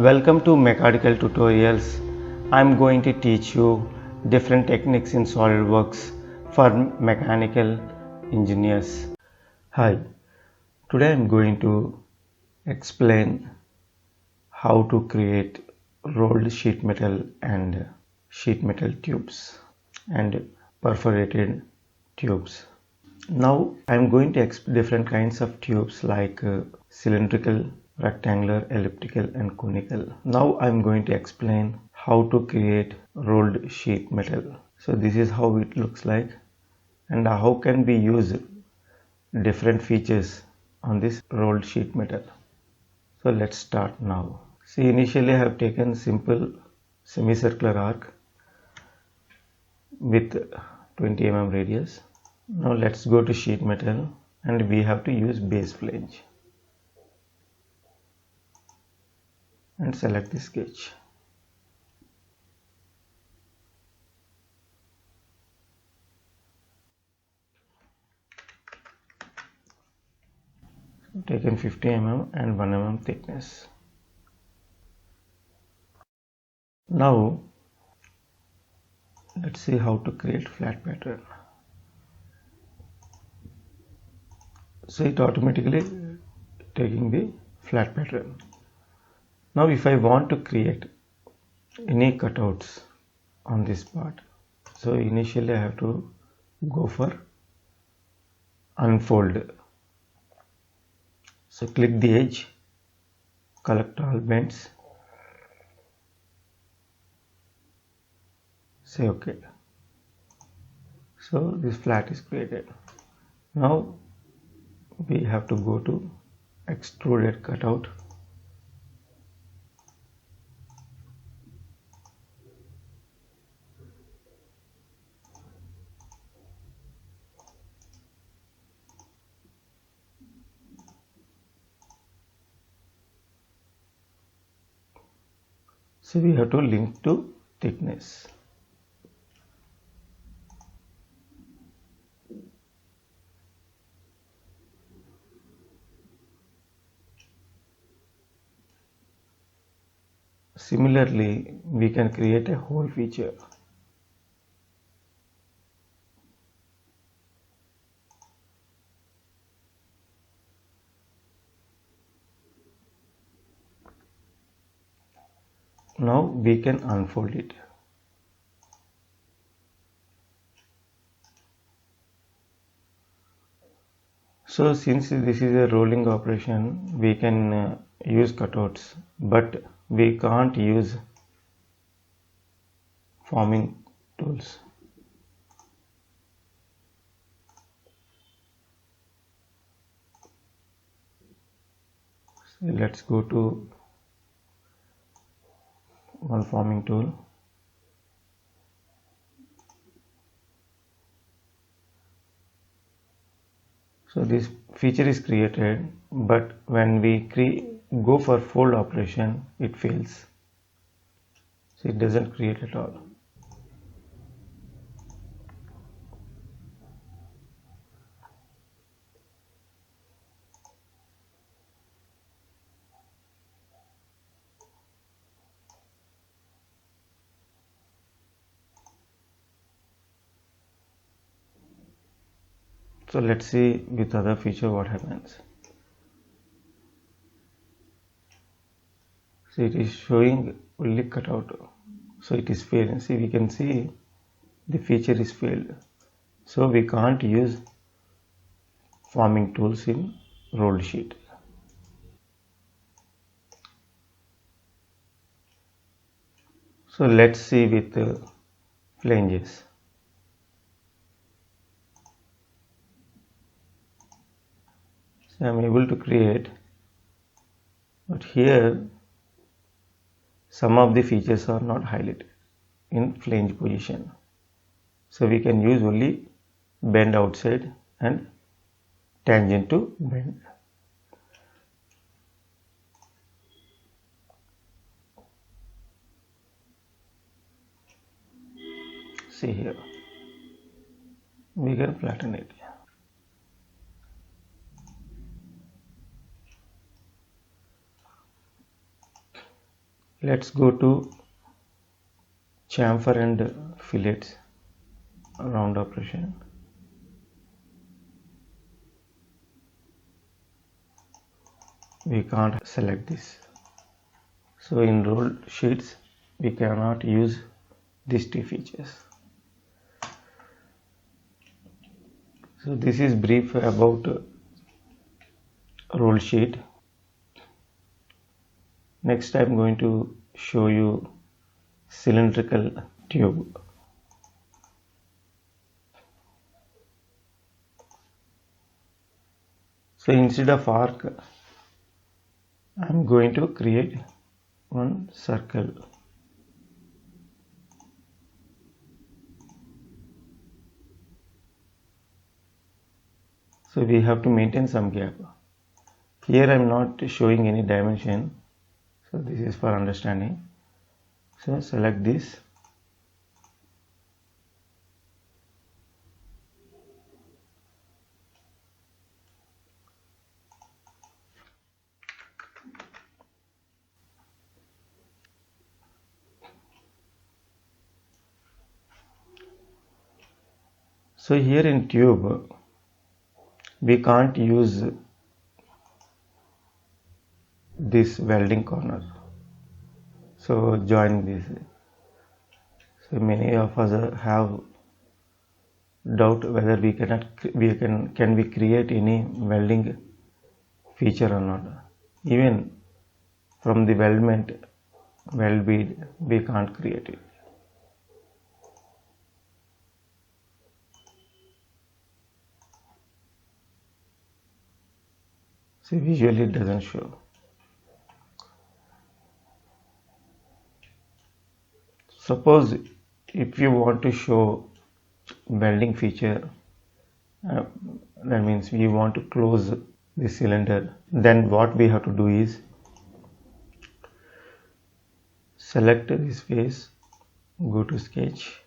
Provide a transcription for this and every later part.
Welcome to Mechanical Tutorials. I'm going to teach you different techniques in SolidWorks for mechanical engineers. Hi, today I'm going to explain how to create rolled sheet metal and sheet metal tubes and perforated tubes. Now I'm going to explain different kinds of tubes like cylindrical, rectangular, elliptical and conical. Now I'm going to explain how to create rolled sheet metal. So this is how it looks like and how can we use different features on this rolled sheet metal. So let's start now. See, initially I have taken simple semicircular arc with 20 mm radius. Now let's go to sheet metal and we have to use base flange and select the sketch. Taken 50 mm and 1 mm thickness. Now let's see how to create flat pattern. So it automatically taking the flat pattern. Now if I want to create any cutouts on this part, so initially I have to go for unfold. So click the edge, collect all bends, say OK. So this flat is created. Now we have to go to extruded cutout. So we have to link to thickness. Similarly, we can create a hole feature. Now we can unfold it. So since this is a rolling operation, we can use cutouts, but we can't use forming tools. So let's go to one forming tool. So this feature is created, but when we go for fold operation, it fails. So it doesn't create at all. So let's see with other feature what happens. So it is showing only cutout. So it is failed. See, we can see the feature is failed. So we can't use forming tools in rolled sheet. So let's see with flanges. So I am able to create, but here some of the features are not highlighted in flange position. So we can use only bend outside and tangent to bend. See here, we can flatten it. Let's go to chamfer and fillets round operation. We can't select this. So in roll sheets we cannot use these two features. So this is brief about roll sheet. Next I am going to show you cylindrical tube. So instead of arc I am going to create one circle. So we have to maintain some gap. Here I am not showing any dimension, so this is for understanding. So select this. So here in tube we can't use this welding corner, so join this. So many of us have doubt whether can we create any welding feature or not. Even from the weld bead we can't create it. So visually it doesn't show. Suppose if you want to show welding feature, that means we want to close the cylinder, then what we have to do is select this face, go to sketch,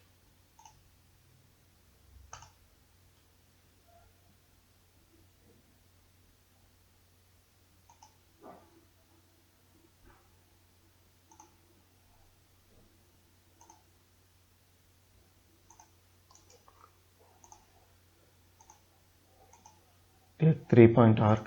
take 3-point arc,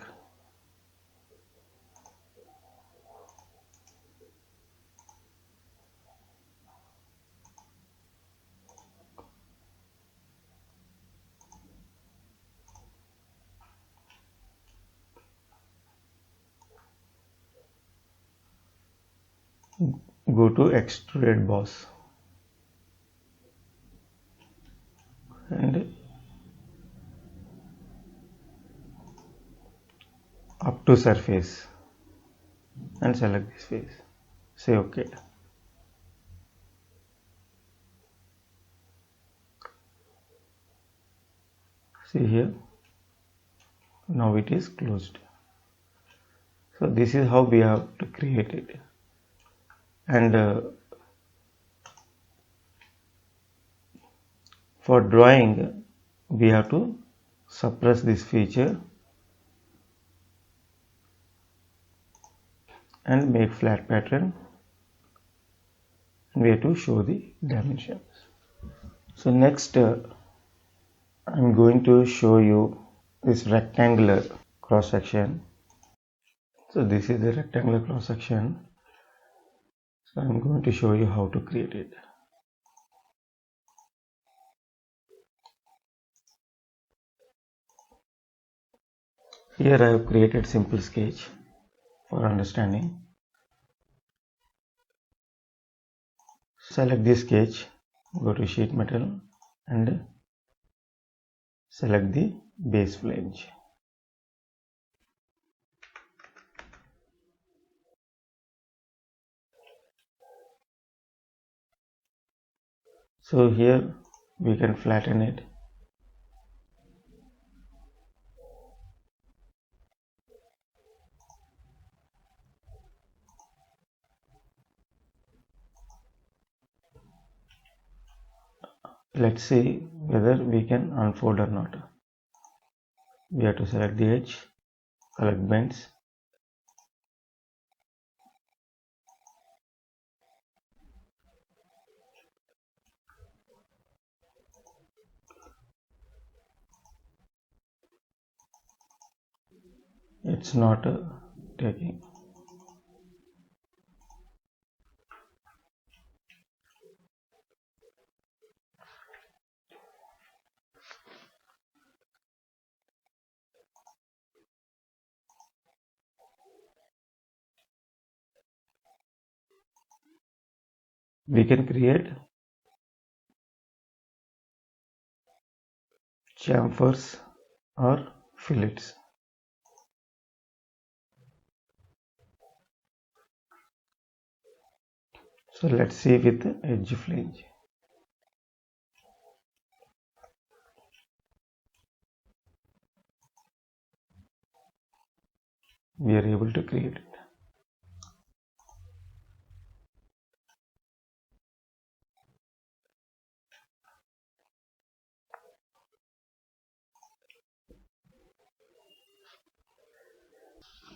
go to extruded boss and up to surface and select this face. Say OK. See here, now it is closed. So this is how we have to create it. And for drawing we have to suppress this feature and make flat pattern, and we have to show the dimensions. So next I'm going to show you this rectangular cross section. So this is the rectangular cross section. So I'm going to show you how to create it. Here I have created simple sketch for understanding. Select this sketch, go to sheet metal and select the base flange. So here we can flatten it. Let's see whether we can unfold or not. We have to select the edge, select bends, it's not taking. We can create chamfers or fillets. So let's see with edge flange. We are able to create it.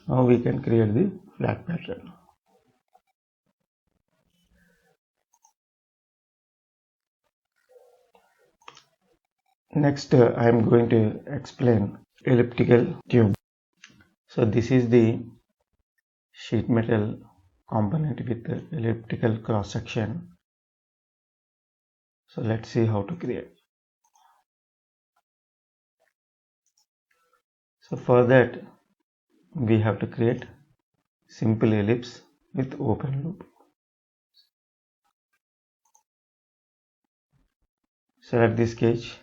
Now we can create the flat pattern. Next, I am going to explain elliptical tube. So this is the sheet metal component with the elliptical cross section. So let's see how to create. So for that we have to create simple ellipse with open loop. Select the sketch,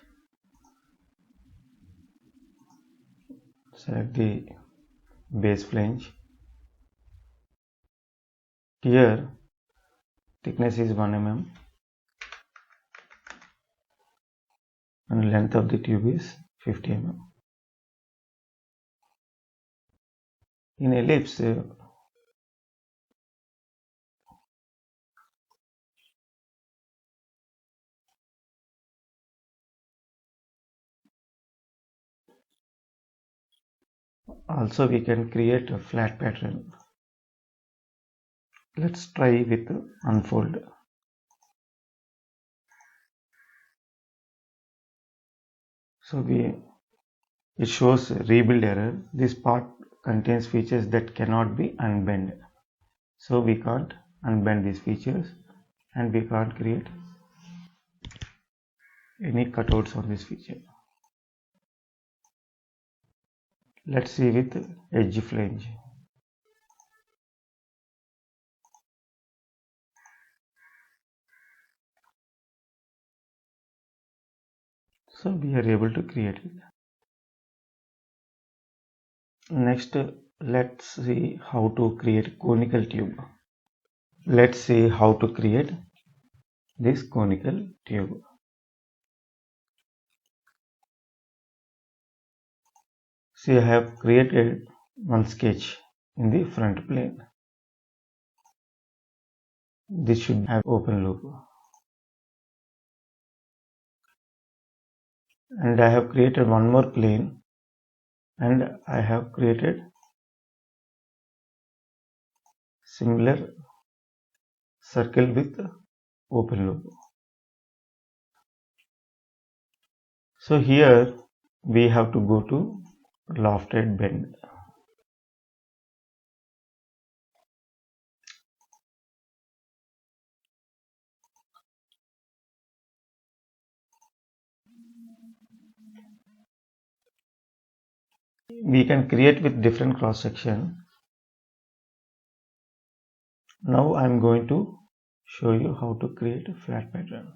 select the base flange. Here thickness is 1 mm and length of the tube is 50 mm. In ellipse, also we can create a flat pattern. Let's try with unfold. So it shows rebuild error. This part contains features that cannot be unbent. So we can't unbend these features and we can't create any cutouts on this feature. Let's see with edge flange. So we are able to create it. Next, let's see how to create conical tube. Let's see how to create this conical tube. See, I have created one sketch in the front plane. This should have open loop. And I have created one more plane and I have created similar circle with open loop. So here we have to go to lofted bend. We can create with different cross section. Now I am going to show you how to create a flat pattern.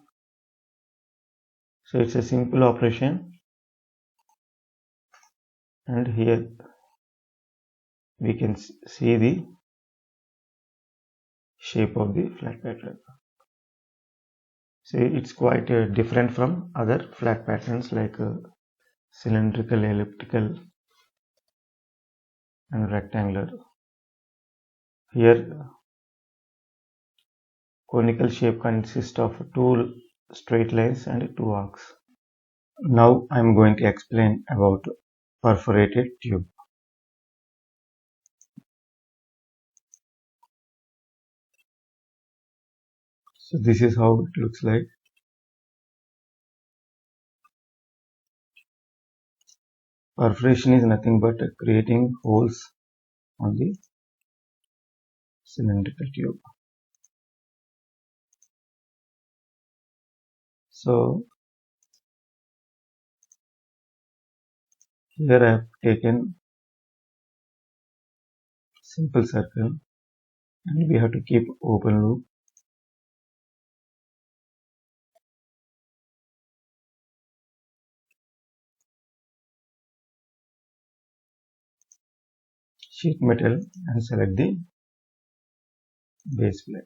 So it's a simple operation, and here we can see the shape of the flat pattern. See, it's quite different from other flat patterns like cylindrical, elliptical and rectangular. Here conical shape consists of two straight lines and two arcs. Now I am going to explain about perforated tube. So this is how it looks like. Perforation is nothing but creating holes on the cylindrical tube. So here I have taken simple circle and we have to keep open loop. Sheet metal and select the base plate.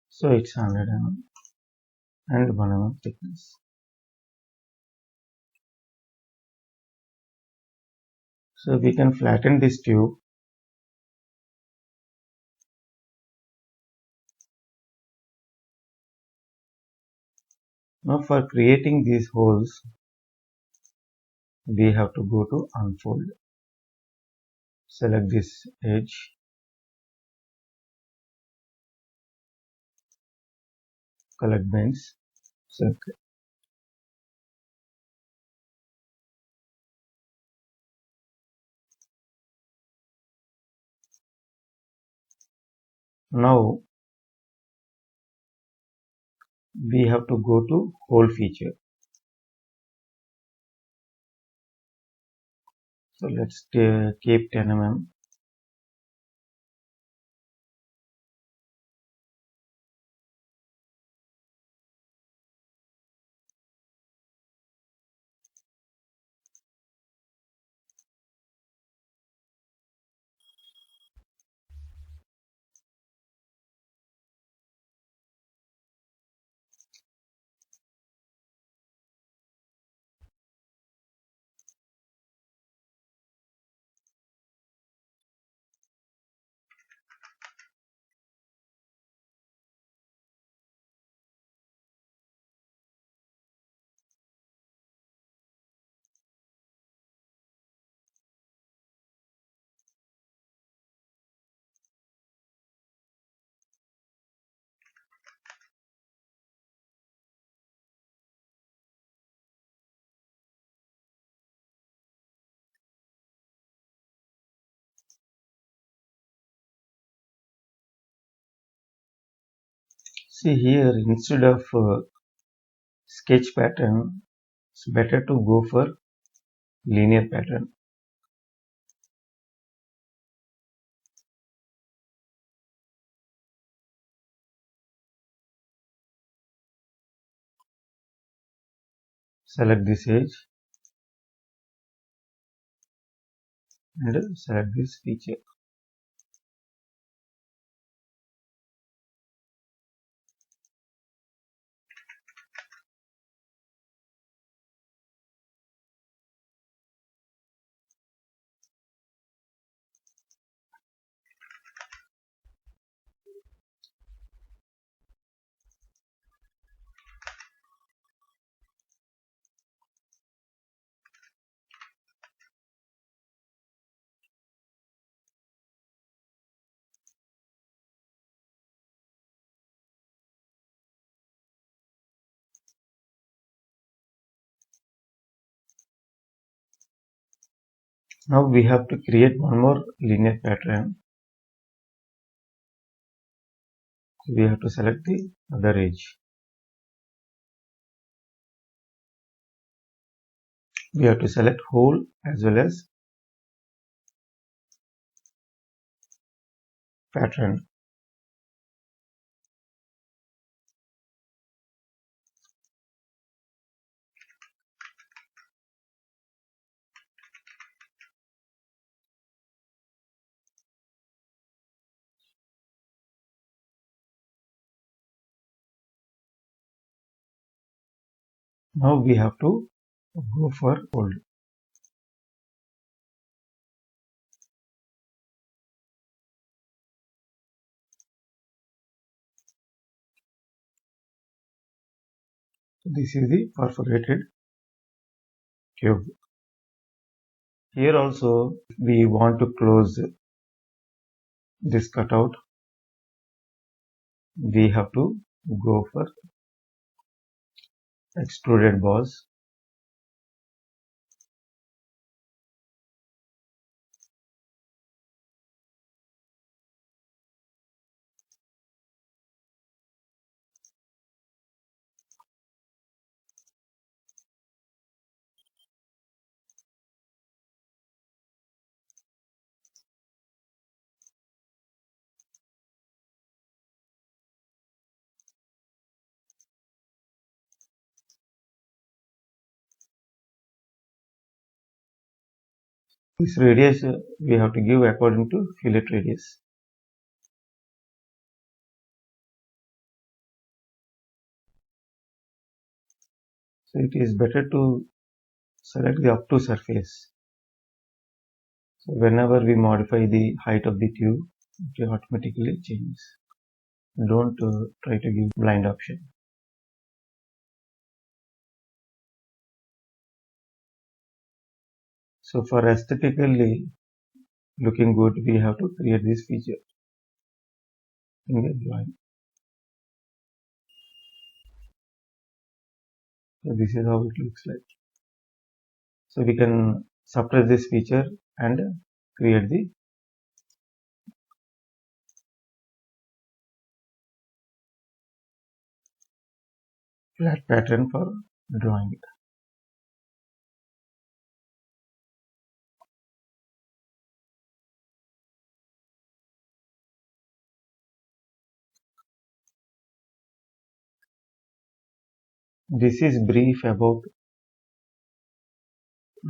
So it's 100 mm and 1 mm thickness. So we can flatten this tube. Now for creating these holes, we have to go to unfold. Select this edge. Collect bends. Select. Now we have to go to hole feature. So let's keep 10 mm. See here, instead of sketch pattern, it's better to go for linear pattern. Select this edge and select this feature. Now we have to create one more linear pattern. We have to select the other edge. We have to select hole as well as pattern. Now we have to go for hole. This is the perforated tube. Here also we want to close this cutout, we have to go for extruded boss. This radius we have to give according to fillet radius. So it is better to select the up to surface. So whenever we modify the height of the tube, it automatically changes. Don't try to give blind option. So for aesthetically looking good, we have to create this feature in the drawing. So this is how it looks like. So we can suppress this feature and create the flat pattern for drawing it. This is brief about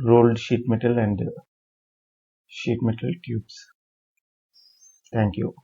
rolled sheet metal and sheet metal tubes. Thank you.